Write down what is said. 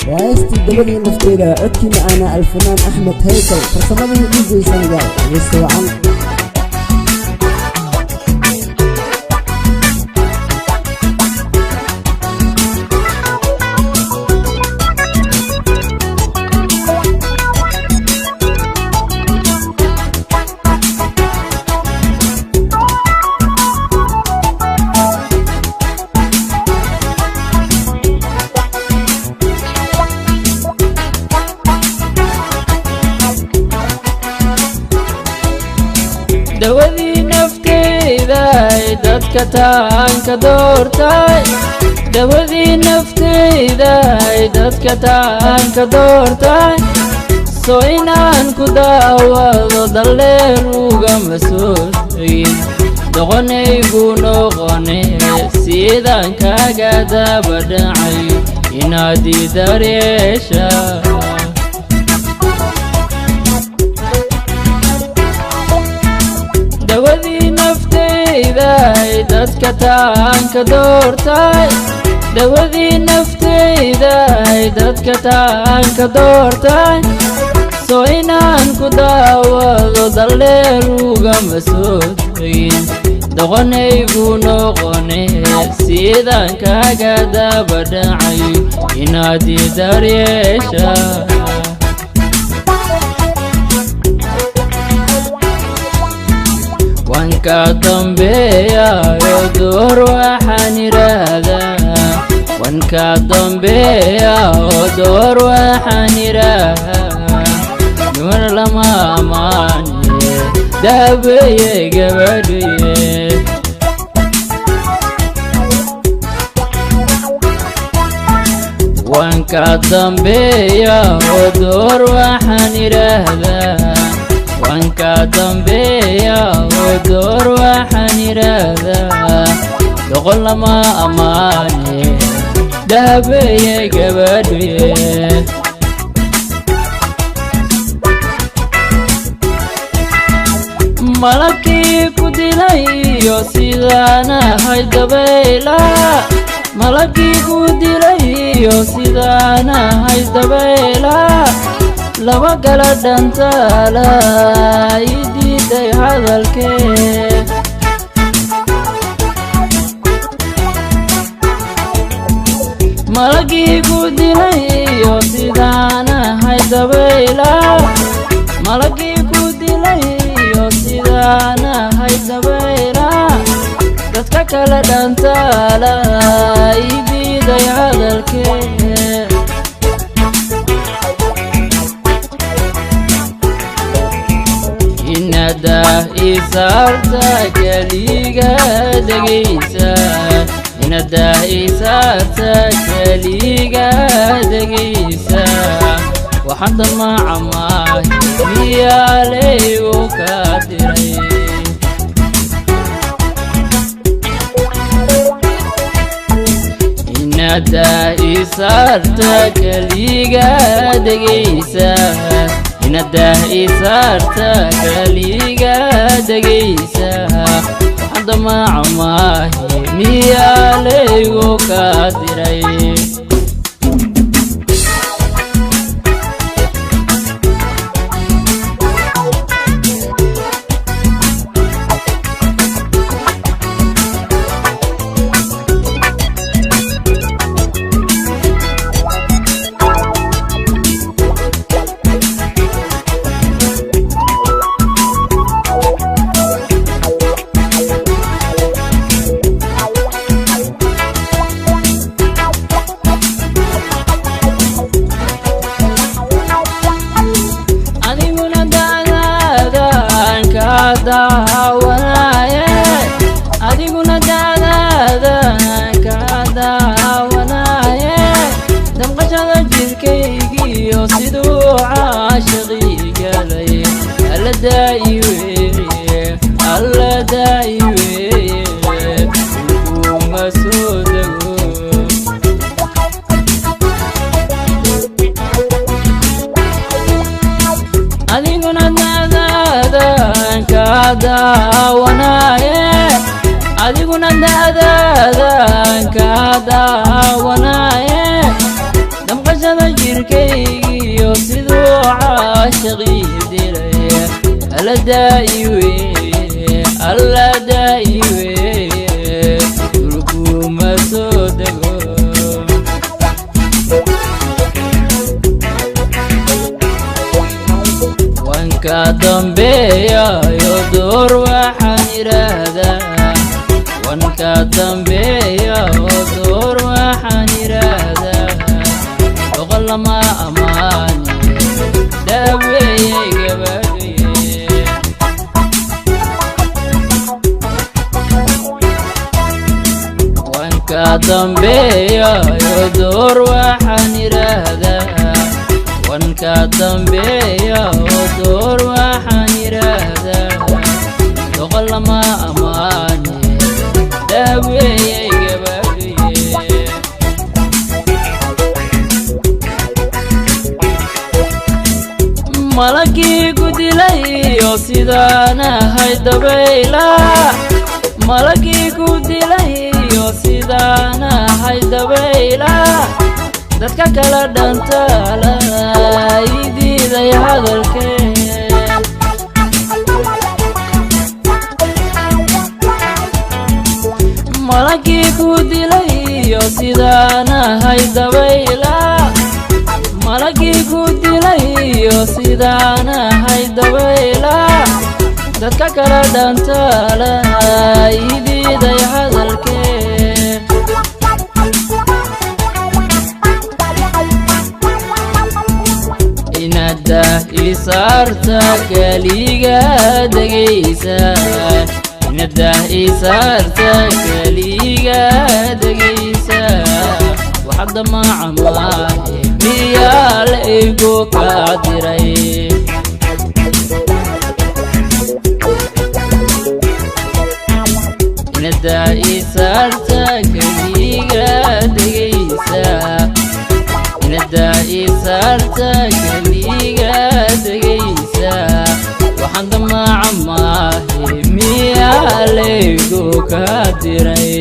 وعايزتي دبلي نفتيرا عدكي معانا الفنان أحمد هيكل فرصمضي دي سنغال ويستوعن دودي نفتيدا ددك تانك دورتاي دودي نفتيدا ددك تانك دورتاي سوينان كداوضو دليروغا مسؤولين دغني قنوغني سيدان كاقادا بدعي ينادي دريشا دودي نفتيدا ددك تانك دورتاي دودي نفتيدا ددك تانك دورتاي سوينان كداوضو دليروغا مسؤولين دغني قنوغني سيدان كاقادا بدعي ينادي دريشا وانكا ضمبيا يدور وحاني راذا وانكا ضمبيا يدور وحاني راذا نور لما ماني دابي قبلي وانكا ضمبيا يدور وحاني راذا وانكا ضمبيا ودور وحاني راذا دغل ما أماني دابي قبلي ملكي كدلي سيدانا هاي دبيلا ملكي كدلي سيدانا هاي دبيلا لما قال دانتالا يديدي هذا الكيف ملقي قدي لي سيدانا هاي دبيلا ملقي قدي لي سيدانا هاي دبيلا دتك كلا دانتالا يديدي هذا الكيف إندا إسارتا كليغا دقيسا إندا إسارتا كليغا دقيسا وحد مع ماهي ميالي وكاتري إندا إسارتا كليغا دقيسا إندا إسارتا كليغا دقيسا وحد مع ماهي ميالي وكاتري adiguna dacdaadan ka daawanaaye damqashada jirkaygiyo siduu caashaqii galay alla daa'i weeye kuma soo dego adiguna dacdaadan ka jirkaygiyo siduu caashaqii dilay alla daa'iwe alla daa'iwe dhulkuma soo dego wanka dambeeyayo door waxaan idhaahdaa wanka dambeeyayo door waxaan idhaahdaa boqol lama ammaane daaweeyey gabadhaye wanka dambeeyayo door waxaan idhaahdaa wanka dambeeyayo door waxaan idhaahdaa boqol lama ammaane daaweeyey gabadhaye malagii ku dilayo sidaan ahay dabayla malagii ku dilayo sidaan ahay dabayla dadka kala dhantaala ii diiday hadalkeen malagii ku dilayo sidaan ahay dabayla malagii ku dilayo sidaan ahay dabayla dadka kala dhantaala ii diiday hadalkeen inada isaarta kaliga degaysa inada isaarta kaliga degaysa waxda macamaahe miyaa la igu ka diray inada isaarta kaliga degaysa inada isaarta kaliga degaysa waxda macamaahe miyaa la igu ka diray